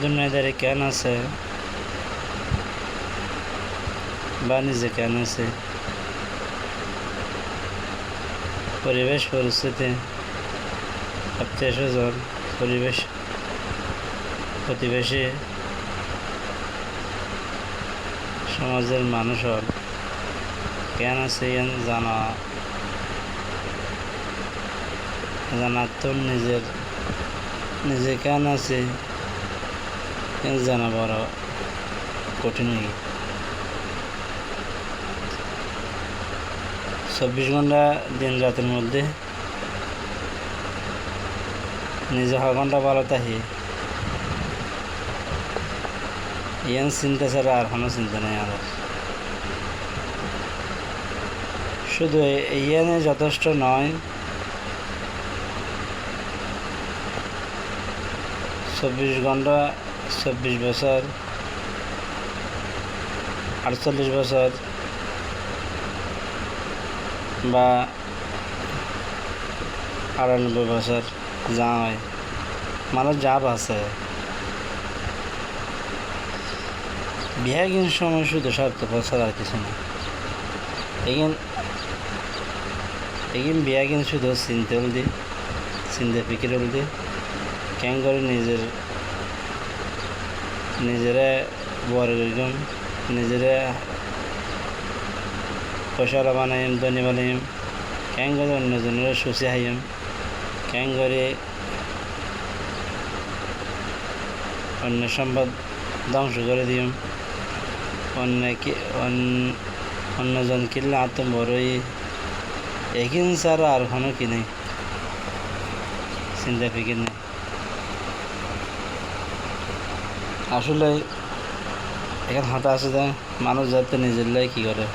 দুনিয়াদারি কেন আছে বা নিজে কেন আছে, পরিবেশ পরিস্থিতি, আত্মীয় স্বজন, পরিবেশ প্রতিবেশী, সমাজের মানুষ কেন আছে জানা তো নিজে কেন আছে জানা বড় কঠিন। 24 ঘন্টা দিন রাতের মধ্যে নিজে 6 ঘন্টা ভালো থাকি, চিন্তা ছাড়া আর কোনো চিন্তা নেই। আর শুধু ইয়ানে যথেষ্ট নয়, 24 ঘন্টা 24 বছর, 48 বছর বা 98 বছর যা হয়, মানুষ যা আছে বিয়ে কিন্তু সময় শুধু স্বার্থপর ছাড়া আর কিছু না। এগিন বিয়া কিন্তু শুধু চিন্তা ফিকির দি কেন করে নিজেরা বড় করিম, নিজেরা পয়সাওয়ালা বানাইম, ধনী বানাইম, কেন করে অন্যজনের সুচি হাইম, কেন করে অন্য সম্পদ ধ্বংস করে দিম, অন্যজন কিনলে আত্ম বড়ই এখান ছাড়া আর কোনো কি নেই, চিন্তা ফিকির নেই। আসলে এখানে হাঁটা আছে যে মানুষ যাতে নিজের লাই কী করে,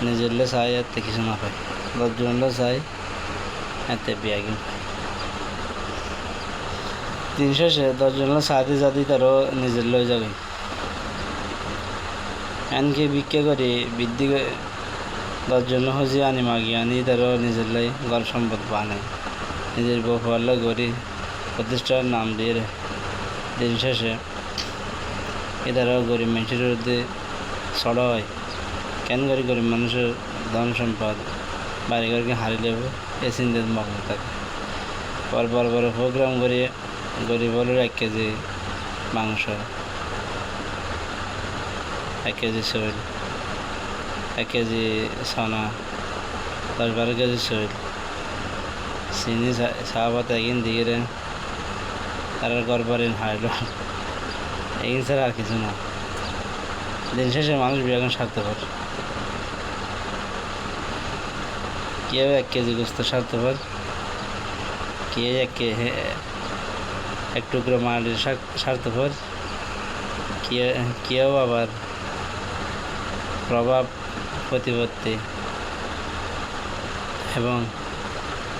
নিজের লে চাই এতে কিছু না পায়, 10 জনের চাই এতে বিয়া কিন দিন শেষে 10 জনের সাথে যাতে তারও নিজের লয়ে যাবে। এনকে ভিক্ষা করে বৃদ্ধি 10 জন হজি আনি মাগি আনি তারও নিজের লাই ঘর সম্পদ বানায়, নিজের বউ হওয়ার গড়ি প্রতিষ্ঠার নাম দিয়ে দিন শেষে এদারও গরিব মানুষের বিরুদ্ধে ছড়া হয়। কেন করে গরিব মানুষের ধন সম্পদ বাড়িঘরকে হারিয়ে দেবো এ চিন্তার মগ্ন থাকে। বড় বড় প্রোগ্রাম করে গরিব হলের 1 কেজি মাংস, 1 কেজি চাউল, 1 কেজি সোনা, 10-12 কেজি চাউল, চিনি চাপাত একদিন দিয়ে তার ঘর বাড়ি হারল, এগিন ছাড়া আর কিছু না। দিন শেষে মানুষ বিরাগুন স্বার্থপর, কেউ 1 কেজি গোস্ত স্বার্থপর, কেউ এক টুকরো মাটির স্বার্থপর, কেউ আবার প্রভাব প্রতিপত্তি এবং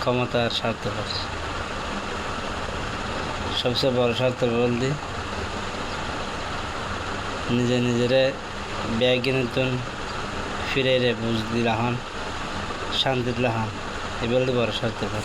ক্ষমতার স্বার্থপর। সবচেয়ে বড় স্বার্থপর বলতে নিজেরে ব্যাগ নতুন ফিরে বুঝ দিলাহান, শান্তি দিলাহান, এ বলতে বড় স্বার্থপর।